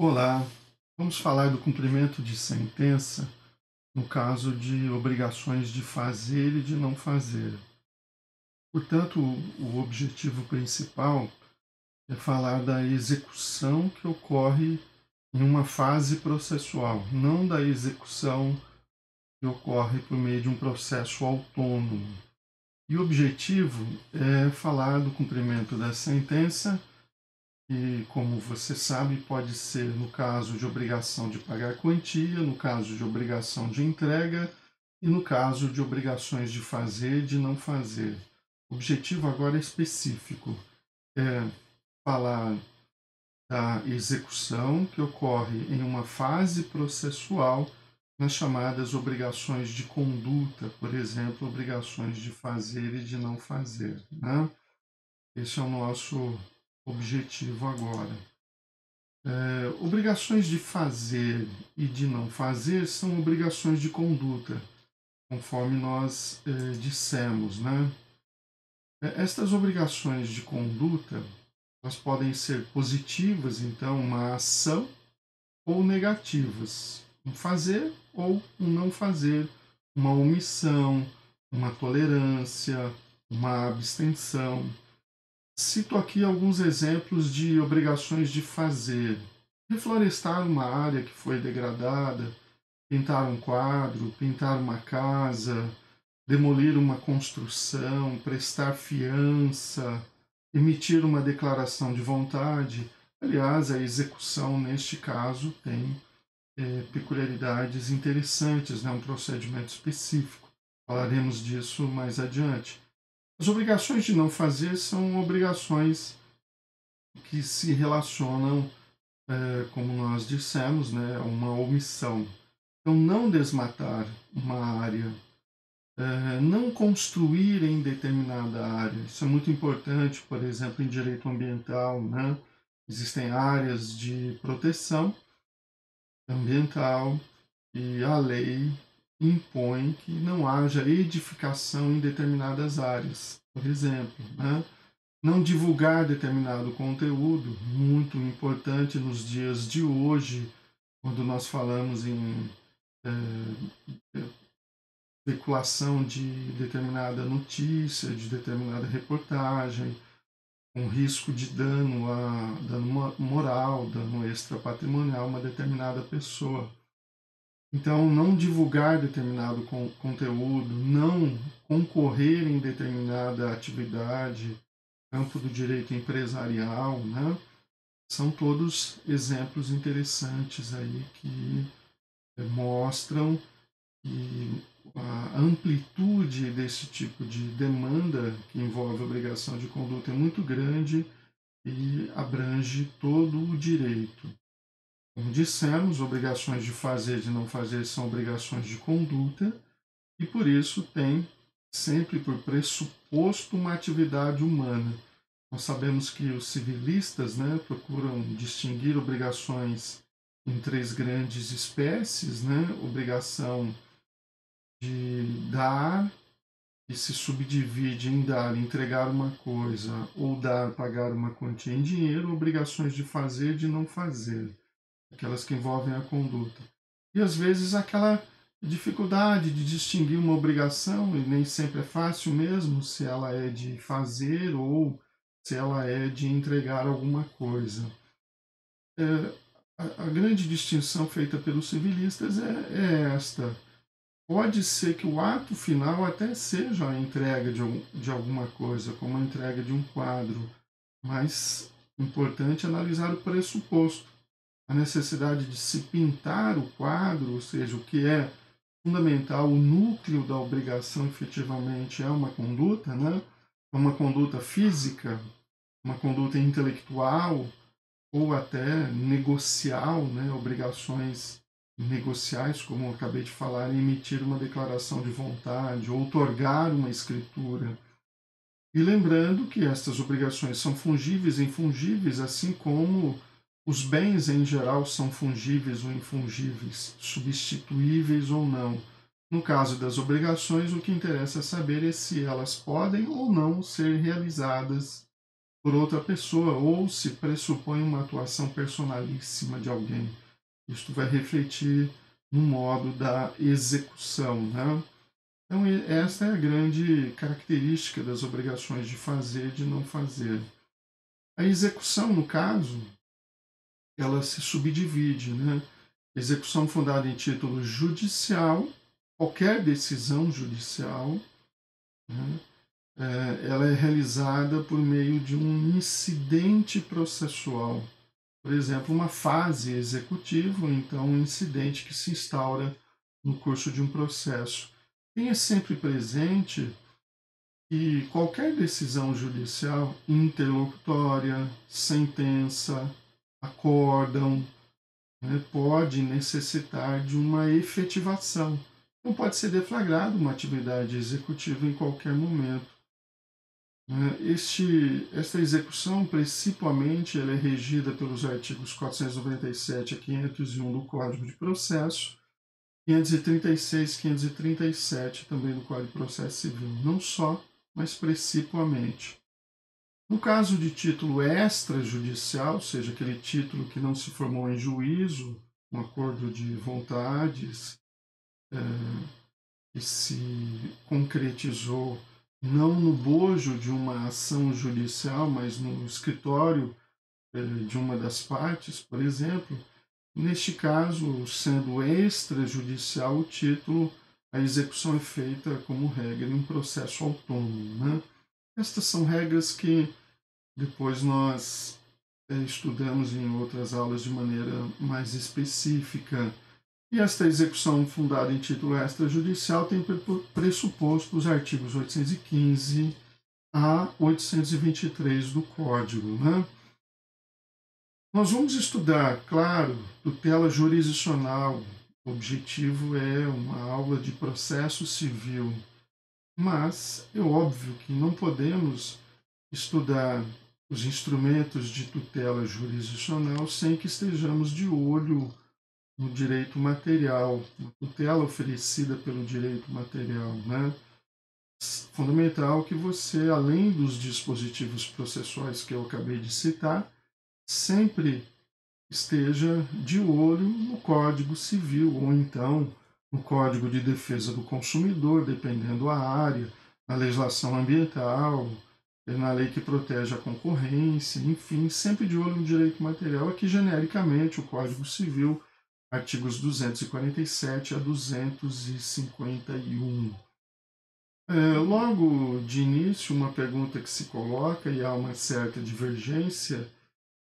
Olá, vamos falar do cumprimento de sentença no caso de obrigações de fazer e de não fazer. Portanto, o objetivo principal é falar da execução que ocorre em uma fase processual, não da execução que ocorre por meio de um processo autônomo. E o objetivo é falar do cumprimento da sentença e, como você sabe, pode ser no caso de obrigação de pagar quantia, no caso de obrigação de entrega e no caso de obrigações de fazer e de não fazer. O objetivo agora é específico, é falar da execução que ocorre em uma fase processual nas chamadas obrigações de conduta, por exemplo, obrigações de fazer e de não fazer, né? Esse é o nosso objetivo agora. Obrigações de fazer e de não fazer são obrigações de conduta, conforme nós dissemos, né? Estas obrigações de conduta, elas podem ser positivas, então, uma ação, ou negativas, um fazer ou um não fazer, uma omissão, uma tolerância, uma abstenção. Cito aqui alguns exemplos de obrigações de fazer: reflorestar uma área que foi degradada, pintar um quadro, pintar uma casa, demolir uma construção, prestar fiança, emitir uma declaração de vontade. Aliás, a execução, neste caso, tem peculiaridades interessantes, né? Um procedimento específico. Falaremos disso mais adiante. As obrigações de não fazer são obrigações que se relacionam, como nós dissemos, né, a uma omissão. Então, não desmatar uma área, não construir em determinada área. Isso é muito importante, por exemplo, em direito ambiental, né? Existem áreas de proteção ambiental e a lei impõe que não haja edificação em determinadas áreas, por exemplo, né? Não divulgar determinado conteúdo, muito importante nos dias de hoje, quando nós falamos em especulação de determinada notícia, de determinada reportagem, com risco de dano, dano moral, dano extrapatrimonial a uma determinada pessoa. Então, não divulgar determinado conteúdo, não concorrer em determinada atividade, campo do direito empresarial, né? São todos exemplos interessantes aí que mostram que a amplitude desse tipo de demanda que envolve obrigação de conduta é muito grande e abrange todo o direito. Como dissemos, obrigações de fazer e de não fazer são obrigações de conduta e por isso tem sempre por pressuposto uma atividade humana. Nós sabemos que os civilistas, né, procuram distinguir obrigações em três grandes espécies, né? Obrigação de dar, que se subdivide em dar, entregar uma coisa, ou dar, pagar uma quantia em dinheiro, obrigações de fazer e de não fazer, aquelas que envolvem a conduta. E às vezes aquela dificuldade de distinguir uma obrigação, e nem sempre é fácil mesmo, se ela é de fazer ou se ela é de entregar alguma coisa. É, a grande distinção feita pelos civilistas é esta. Pode ser que o ato final até seja a entrega de alguma coisa, como a entrega de um quadro, mas importante analisar o pressuposto. A necessidade de se pintar o quadro, ou seja, o que é fundamental, o núcleo da obrigação efetivamente é uma conduta, né? É uma conduta física, uma conduta intelectual ou até negocial, né? Obrigações negociais, como eu acabei de falar, emitir uma declaração de vontade, ou outorgar uma escritura. E lembrando que estas obrigações são fungíveis e infungíveis, assim como os bens em geral são fungíveis ou infungíveis, substituíveis ou não. No caso das obrigações, o que interessa saber é se elas podem ou não ser realizadas por outra pessoa ou se pressupõe uma atuação personalíssima de alguém. Isto vai refletir no modo da execução, né? Então, esta é a grande característica das obrigações de fazer e de não fazer. A execução, no caso, ela se subdivide, né? Execução fundada em título judicial, qualquer decisão judicial, né? Ela é realizada por meio de um incidente processual. Por exemplo, uma fase executiva, ou então um incidente que se instaura no curso de um processo. Tenha sempre presente que qualquer decisão judicial, interlocutória, sentença, acórdão, né, pode necessitar de uma efetivação. Não pode ser deflagrada uma atividade executiva em qualquer momento. Esta execução, principalmente, ela é regida pelos artigos 497 a 501 do Código de Processo, 536 e 537 também do Código de Processo Civil. Não só, mas principalmente. No caso de título extrajudicial, ou seja, aquele título que não se formou em juízo, um acordo de vontades, que se concretizou não no bojo de uma ação judicial, mas no escritório de uma das partes, por exemplo, neste caso, sendo extrajudicial o título, a execução é feita, como regra, em um processo autônomo. Né? Estas são regras que depois nós estudamos em outras aulas de maneira mais específica. E esta execução fundada em título extrajudicial tem pressuposto os artigos 815 a 823 do Código. Né? Nós vamos estudar, claro, tutela jurisdicional. O objetivo é uma aula de processo civil, mas é óbvio que não podemos estudar os instrumentos de tutela jurisdicional sem que estejamos de olho no direito material, na tutela oferecida pelo direito material, né? Fundamental que você, além dos dispositivos processuais que eu acabei de citar, sempre esteja de olho no Código Civil ou então no Código de Defesa do Consumidor, dependendo da área, na legislação ambiental, na lei que protege a concorrência, enfim, sempre de olho no direito material, aqui genericamente o Código Civil, artigos 247 a 251. Logo de início, uma pergunta que se coloca, e há uma certa divergência,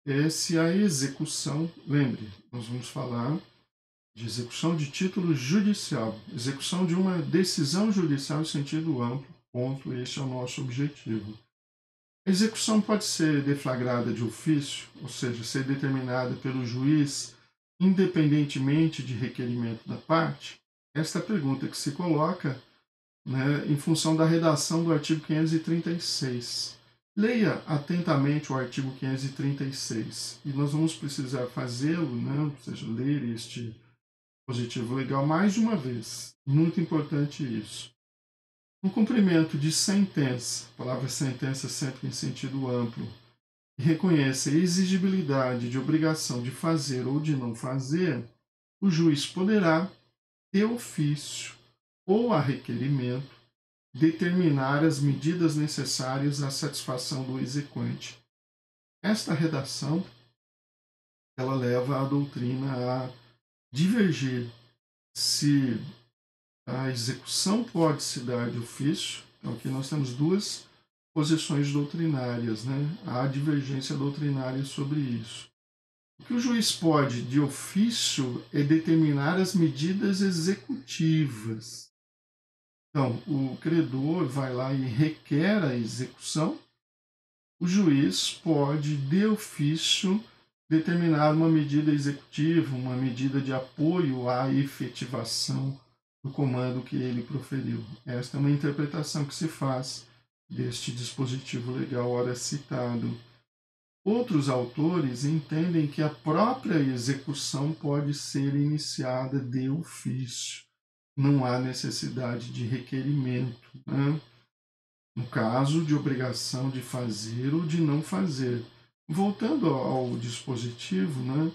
é se a execução, lembre, nós vamos falar de execução de título judicial, execução de uma decisão judicial em sentido amplo, ponto, este é o nosso objetivo. A execução pode ser deflagrada de ofício, ou seja, ser determinada pelo juiz independentemente de requerimento da parte? Esta é a pergunta que se coloca, né, em função da redação do artigo 536. Leia atentamente o artigo 536 e nós vamos precisar fazê-lo, né, ou seja, ler este dispositivo legal mais de uma vez. Muito importante isso. No cumprimento de sentença, a palavra sentença sempre em sentido amplo, e reconhece a exigibilidade de obrigação de fazer ou de não fazer, o juiz poderá, de ofício ou a requerimento, determinar as medidas necessárias à satisfação do exequente. Esta redação ela leva a doutrina a divergir se a execução pode se dar de ofício. Então aqui nós temos duas posições doutrinárias, né? Há divergência doutrinária sobre isso. O que o juiz pode, de ofício, é determinar as medidas executivas. Então, o credor vai lá e requer a execução. O juiz pode, de ofício, determinar uma medida executiva, uma medida de apoio à efetivação do comando que ele proferiu. Esta é uma interpretação que se faz deste dispositivo legal ora citado. Outros autores entendem que a própria execução pode ser iniciada de ofício. Não há necessidade de requerimento. Né? no caso de obrigação de fazer ou de não fazer. Voltando ao dispositivo, né?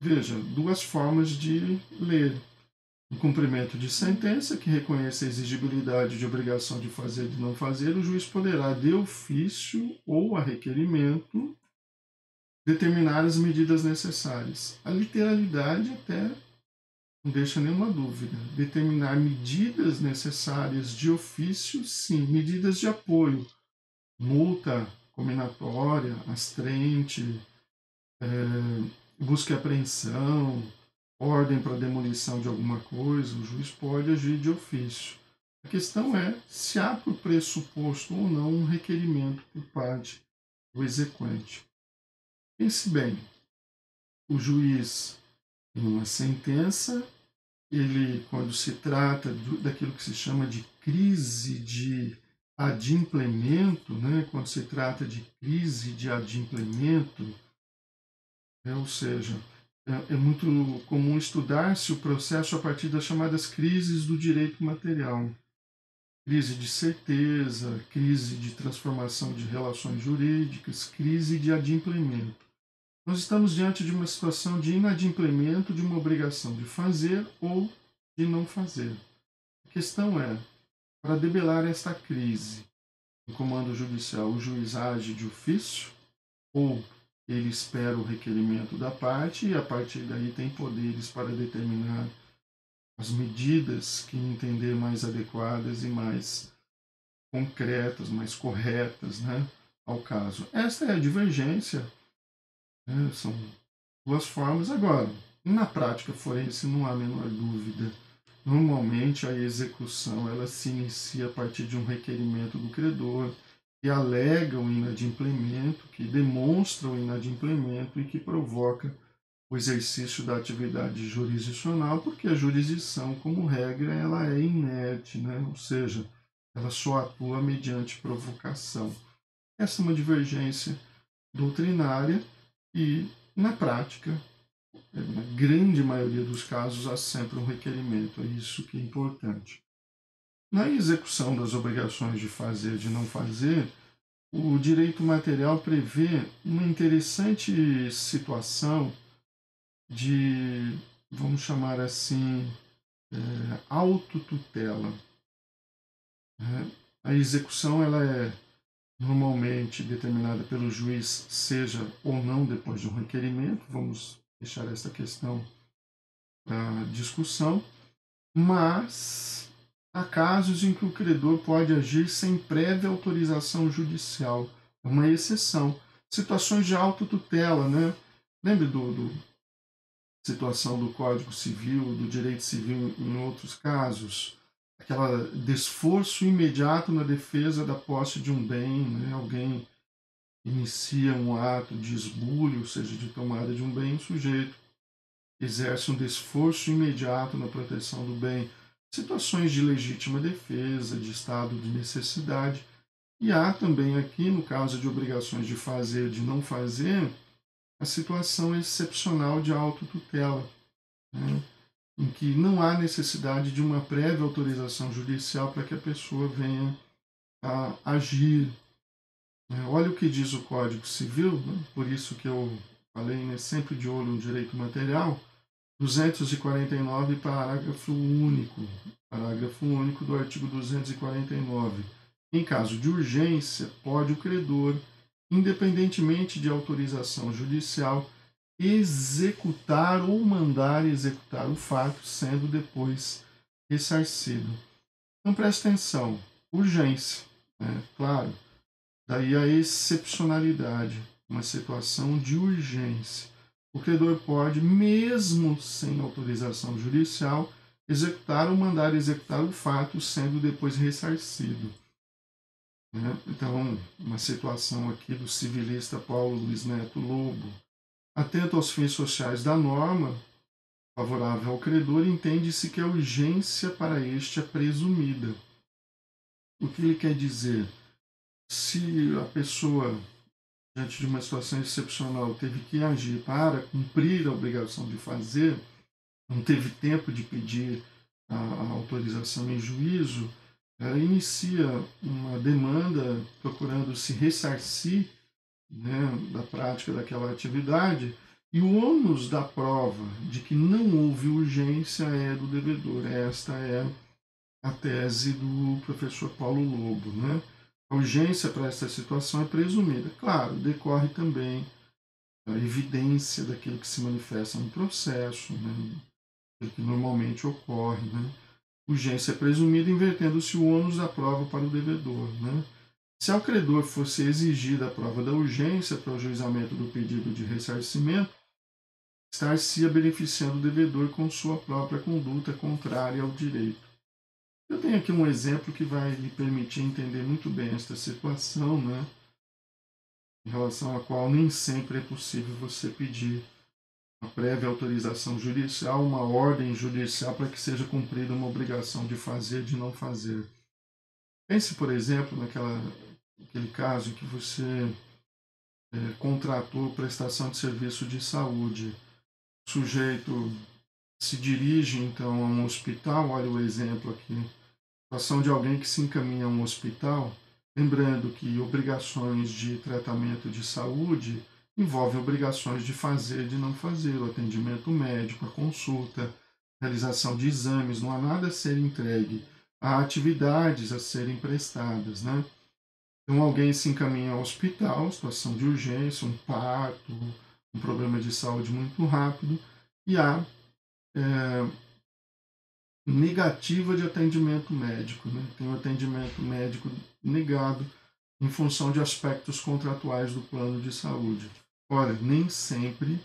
Veja, duas formas de ler. O cumprimento de sentença, que reconhece a exigibilidade de obrigação de fazer e de não fazer, o juiz poderá, de ofício ou a requerimento, determinar as medidas necessárias. A literalidade até não deixa nenhuma dúvida. Determinar medidas necessárias de ofício, sim. Medidas de apoio, multa cominatória, astrente, busca e apreensão, ordem para demolição de alguma coisa, o juiz pode agir de ofício. A questão é se há por pressuposto ou não um requerimento por parte do exequente. Pense bem, o juiz, em uma sentença, ele, quando se trata daquilo que se chama de crise de adimplemento, né, quando se trata de crise de adimplemento, ou seja, é muito comum estudar-se o processo a partir das chamadas crises do direito material. Crise de certeza, crise de transformação de relações jurídicas, crise de adimplemento. Nós estamos diante de uma situação de inadimplemento de uma obrigação de fazer ou de não fazer. A questão é, para debelar esta crise, no comando judicial, o juiz age de ofício ou ele espera o requerimento da parte e a partir daí tem poderes para determinar as medidas que entender mais adequadas e mais concretas, mais corretas, né, ao caso. Esta é a divergência, né, são duas formas. Agora, na prática forense não há a menor dúvida. Normalmente a execução ela se inicia a partir de um requerimento do credor que alega o inadimplemento, que demonstra o inadimplemento e que provoca o exercício da atividade jurisdicional, porque a jurisdição, como regra, ela é inerte, né? Ou seja, ela só atua mediante provocação. Essa é uma divergência doutrinária e, na prática, na grande maioria dos casos, há sempre um requerimento. É isso que é importante. Na execução das obrigações de fazer e de não fazer, o direito material prevê uma interessante situação de, vamos chamar assim, autotutela. Né? A execução ela é normalmente determinada pelo juiz, seja ou não depois de um requerimento, vamos deixar essa questão para discussão, mas há casos em que o credor pode agir sem prévia autorização judicial, é uma exceção. Situações de autotutela, né? Lembre do situação do Código Civil, do direito civil em outros casos, aquela desforço imediato na defesa da posse de um bem, né? Alguém inicia um ato de esbulho, ou seja, de tomada de um bem, o sujeito exerce um desforço imediato na proteção do bem, situações de legítima defesa, de estado de necessidade, e há também aqui, no caso de obrigações de fazer, de não fazer, a situação excepcional de autotutela, né, em que não há necessidade de uma prévia autorização judicial para que a pessoa venha a agir. Olha o que diz o Código Civil, né, por isso que eu falei, né, sempre de olho no direito material, 249, parágrafo único do artigo 249. Em caso de urgência, pode o credor, independentemente de autorização judicial, executar ou mandar executar o fato, sendo depois ressarcido. Então preste atenção, urgência, né? Claro, daí a excepcionalidade, uma situação de urgência. O credor pode, mesmo sem autorização judicial, executar ou mandar executar o fato, sendo depois ressarcido. Né? Então, uma situação aqui do civilista Paulo Luiz Neto Lobo. Atento aos fins sociais da norma, favorável ao credor, entende-se que a urgência para este é presumida. O que ele quer dizer? Se a pessoa, diante de uma situação excepcional, teve que agir para cumprir a obrigação de fazer, não teve tempo de pedir a autorização em juízo, ela inicia uma demanda procurando se ressarcir, né, da prática daquela atividade, e o ônus da prova de que não houve urgência é do devedor. Esta é a tese do professor Paulo Lobo. Né? A urgência para essa situação é presumida. Claro, decorre também a evidência daquilo que se manifesta no processo, né? O que normalmente ocorre. Né? Urgência é presumida invertendo-se o ônus da prova para o devedor. Né? Se ao credor fosse exigida a prova da urgência para o ajuizamento do pedido de ressarcimento, estar-se beneficiando o devedor com sua própria conduta contrária ao direito. Eu tenho aqui um exemplo que vai lhe permitir entender muito bem esta situação, né? Em relação à qual nem sempre é possível você pedir uma prévia autorização judicial, uma ordem judicial para que seja cumprida uma obrigação de fazer, de não fazer. Pense, por exemplo, naquele caso em que você contratou prestação de serviço de saúde. O sujeito se dirige, então, a um hospital, olha o exemplo aqui, situação de alguém que se encaminha a um hospital, lembrando que obrigações de tratamento de saúde envolvem obrigações de fazer e de não fazer, o atendimento médico, a consulta, realização de exames, não há nada a ser entregue, há atividades a serem prestadas, né? Então alguém se encaminha ao hospital, situação de urgência, um parto, um problema de saúde muito rápido, e há negativa de atendimento médico. Né? Tem o atendimento médico negado em função de aspectos contratuais do plano de saúde. Ora, nem sempre,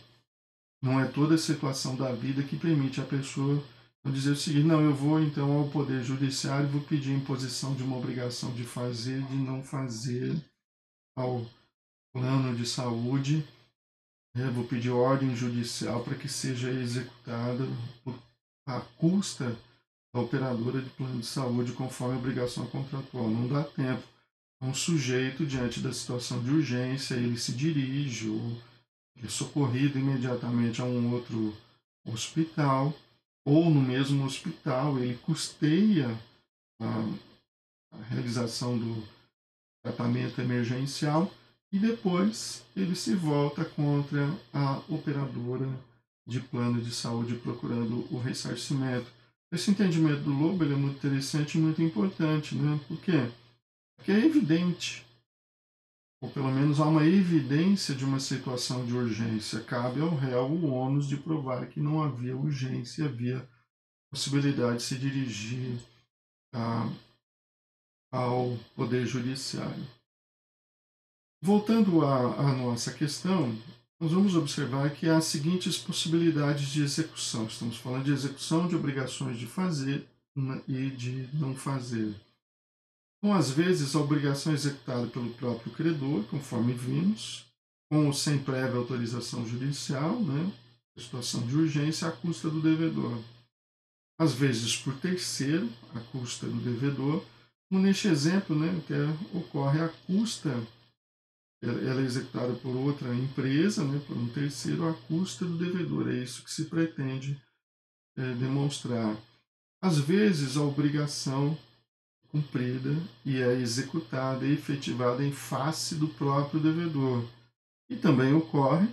não é toda a situação da vida que permite a pessoa dizer o seguinte: não, eu vou então ao Poder Judiciário e vou pedir imposição de uma obrigação de fazer, de não fazer ao plano de saúde, vou pedir ordem judicial para que seja executada à custa da operadora de plano de saúde conforme a obrigação contratual. Não dá tempo. Um sujeito, diante da situação de urgência, ele se dirige ou é socorrido imediatamente a um outro hospital, ou no mesmo hospital ele custeia a realização do tratamento emergencial e depois ele se volta contra a operadora de plano de saúde procurando o ressarcimento. Esse entendimento do Lobo é muito interessante e muito importante, né? Por quê? Porque é evidente, ou pelo menos há uma evidência de uma situação de urgência. Cabe ao réu o ônus de provar que não havia urgência, havia possibilidade de se dirigir ao Poder Judiciário. Voltando à nossa questão, nós vamos observar que há as seguintes possibilidades de execução. Estamos falando de execução de obrigações de fazer e de não fazer. Então, às vezes, a obrigação é executada pelo próprio credor, conforme vimos, com ou sem prévia autorização judicial, né? Situação de urgência à custa do devedor. Às vezes, por terceiro, à custa do devedor. Como neste exemplo, né, que ocorre à custa, ela é executada por outra empresa, né, por um terceiro, à custa do devedor. É isso que se pretende demonstrar. Às vezes, a obrigação cumprida e é executada e efetivada em face do próprio devedor. E também ocorre,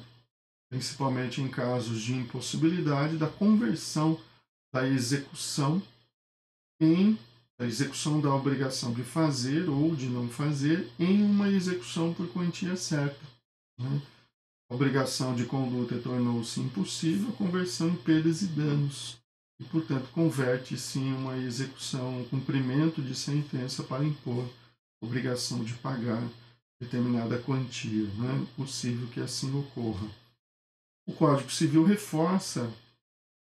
principalmente em casos de impossibilidade, da conversão da execução em a execução da obrigação de fazer ou de não fazer em uma execução por quantia certa. Né? A obrigação de conduta tornou-se impossível, a conversão em perdas e danos. E, portanto, converte-se em uma execução, um cumprimento de sentença para impor obrigação de pagar determinada quantia. Não é possível que assim ocorra. O Código Civil reforça,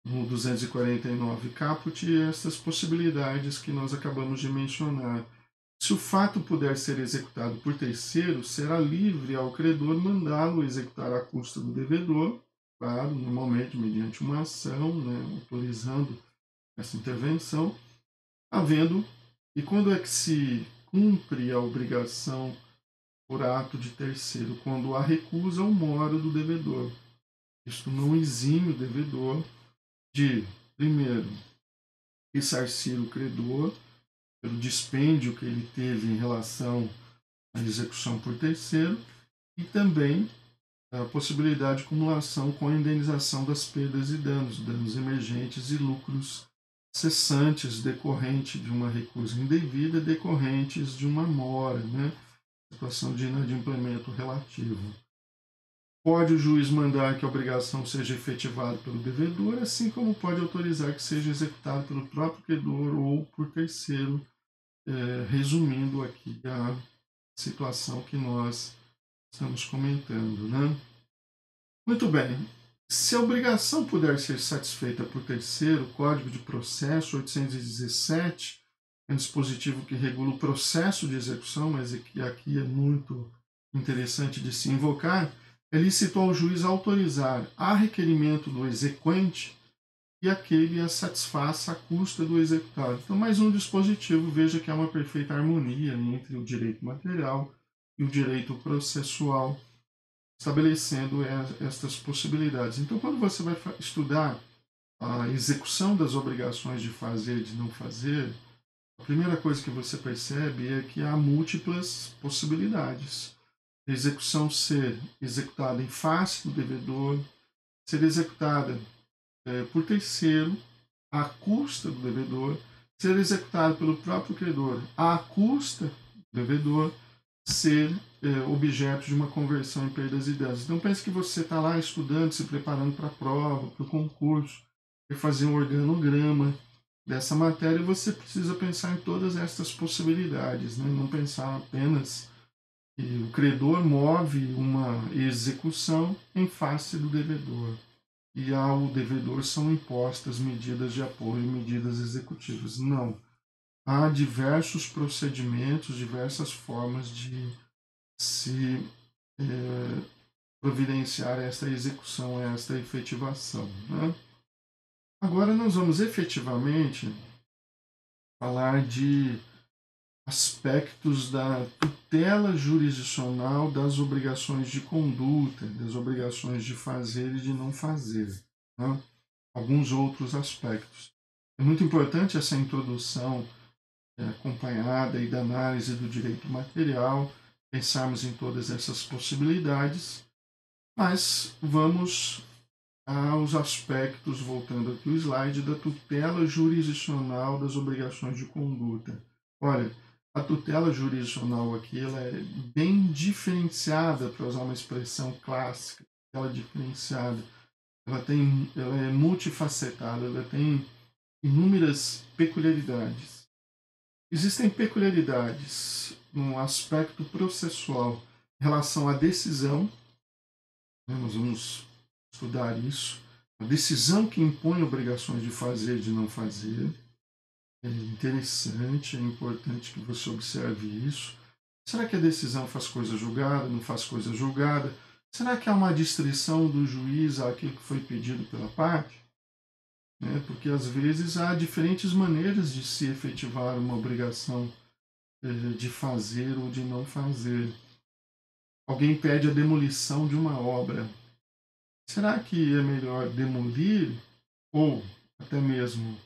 no 249 caput, essas possibilidades que nós acabamos de mencionar. Se o fato puder ser executado por terceiro, será livre ao credor mandá-lo executar à custa do devedor, claro, normalmente mediante uma ação, né, autorizando essa intervenção, havendo, e quando é que se cumpre a obrigação por ato de terceiro? Quando há recusa ou mora do devedor. Isto não exime o devedor de, primeiro, ressarcir o credor pelo dispêndio que ele teve em relação à execução por terceiro, e também a possibilidade de acumulação com a indenização das perdas e danos emergentes e lucros cessantes decorrente de uma recusa indevida, decorrentes de uma mora, né? Situação de inadimplemento relativo. Pode o juiz mandar que a obrigação seja efetivada pelo devedor, assim como pode autorizar que seja executada pelo próprio credor ou por terceiro, resumindo aqui a situação que nós estamos comentando, né? Muito bem. Se a obrigação puder ser satisfeita por terceiro, o Código de Processo 817 é um dispositivo que regula o processo de execução, mas aqui é muito interessante de se invocar. É lícito ao juiz autorizar, a requerimento do exequente, que aquele a satisfaça à custa do executado. Então, mais um dispositivo, veja que há uma perfeita harmonia entre o direito material e o direito processual, estabelecendo estas possibilidades. Então, quando você vai estudar a execução das obrigações de fazer e de não fazer, a primeira coisa que você percebe é que há múltiplas possibilidades. A execução ser executada em face do devedor, ser executada por terceiro, à custa do devedor, ser executada pelo próprio credor, à custa do devedor, ser objeto de uma conversão em perdas e danos. Então pense que você está lá estudando, se preparando para a prova, para o concurso, e fazer um organograma dessa matéria, você precisa pensar em todas estas possibilidades, né? Não pensar apenas que o credor move uma execução em face do devedor. E ao devedor são impostas medidas de apoio, medidas executivas. Não. Há diversos procedimentos, diversas formas de se providenciar esta execução, esta efetivação, né? Agora nós vamos efetivamente falar de aspectos da tutela jurisdicional das obrigações de conduta, das obrigações de fazer e de não fazer, né? Alguns outros aspectos. É muito importante essa introdução acompanhada e da análise do direito material, pensarmos em todas essas possibilidades, mas vamos aos aspectos, voltando aqui o slide, da tutela jurisdicional das obrigações de conduta. Olha, a tutela jurisdicional aqui ela é bem diferenciada, para usar uma expressão clássica, ela é diferenciada, ela é multifacetada, ela tem inúmeras peculiaridades. Existem peculiaridades no aspecto processual em relação à decisão, né, nós vamos estudar isso, a decisão que impõe obrigações de fazer e de não fazer. É interessante, é importante que você observe isso. Será que a decisão faz coisa julgada, não faz coisa julgada? Será que há uma distrição do juiz àquilo que foi pedido pela parte? Porque às vezes há diferentes maneiras de se efetivar uma obrigação de fazer ou de não fazer. Alguém pede a demolição de uma obra. Será que é melhor demolir ou até mesmo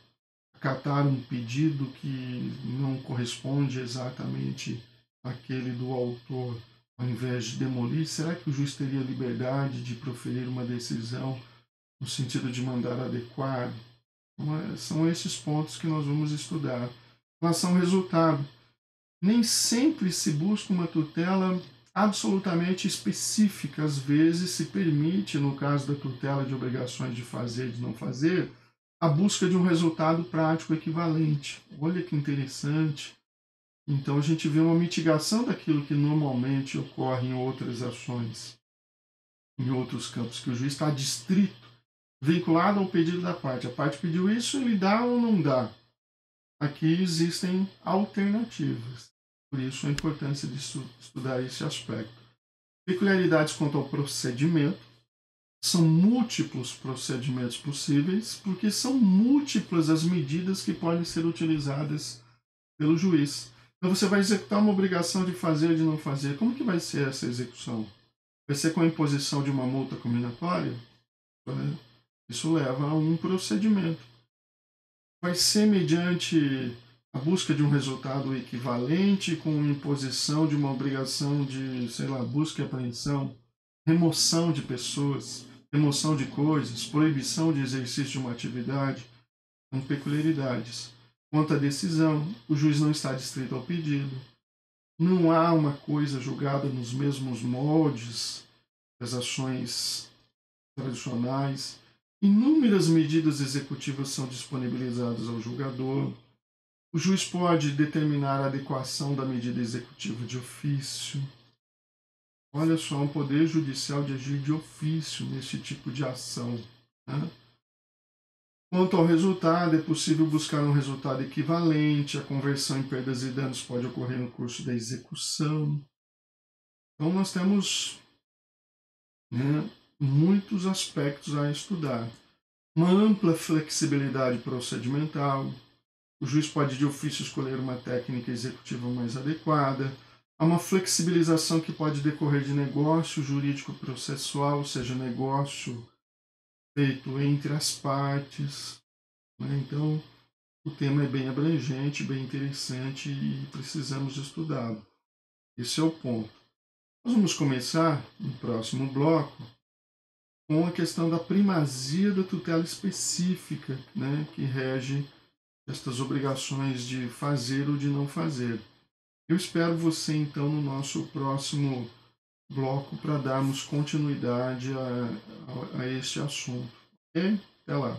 acatar um pedido que não corresponde exatamente àquele do autor, ao invés de demolir? Será que o juiz teria liberdade de proferir uma decisão no sentido de mandar adequar? São esses pontos que nós vamos estudar. Em relação ao resultado, nem sempre se busca uma tutela absolutamente específica. Às vezes se permite, no caso da tutela de obrigações de fazer e de não fazer, a busca de um resultado prático equivalente. Olha que interessante. Então a gente vê uma mitigação daquilo que normalmente ocorre em outras ações, em outros campos, que o juiz está distrito, vinculado ao pedido da parte. A parte pediu isso, ele dá ou não dá? Aqui existem alternativas. Por isso a importância de estudar esse aspecto. Peculiaridades quanto ao procedimento. São múltiplos procedimentos possíveis, porque são múltiplas as medidas que podem ser utilizadas pelo juiz. Então você vai executar uma obrigação de fazer ou de não fazer. Como que vai ser essa execução? Vai ser com a imposição de uma multa combinatória? Isso leva a um procedimento. Vai ser mediante a busca de um resultado equivalente com imposição de uma obrigação de, sei lá, busca e apreensão, remoção de pessoas, remoção de coisas, proibição de exercício de uma atividade, com peculiaridades. Quanto à decisão, o juiz não está distrito ao pedido. Não há uma coisa julgada nos mesmos moldes das ações tradicionais. Inúmeras medidas executivas são disponibilizadas ao julgador. O juiz pode determinar a adequação da medida executiva de ofício. Olha só, um poder judicial de agir de ofício nesse tipo de ação. Né? Quanto ao resultado, é possível buscar um resultado equivalente, a conversão em perdas e danos pode ocorrer no curso da execução. Então, nós temos, né, muitos aspectos a estudar. Uma ampla flexibilidade procedimental, o juiz pode de ofício escolher uma técnica executiva mais adequada, há uma flexibilização que pode decorrer de negócio jurídico processual, ou seja, negócio feito entre as partes. Né? Então, o tema é bem abrangente, bem interessante e precisamos estudá-lo. Esse é o ponto. Nós vamos começar, no próximo bloco, com a questão da primazia da tutela específica, né, que rege estas obrigações de fazer ou de não fazer. Eu espero você, então, no nosso próximo bloco para darmos continuidade a este assunto. Ok? Até lá.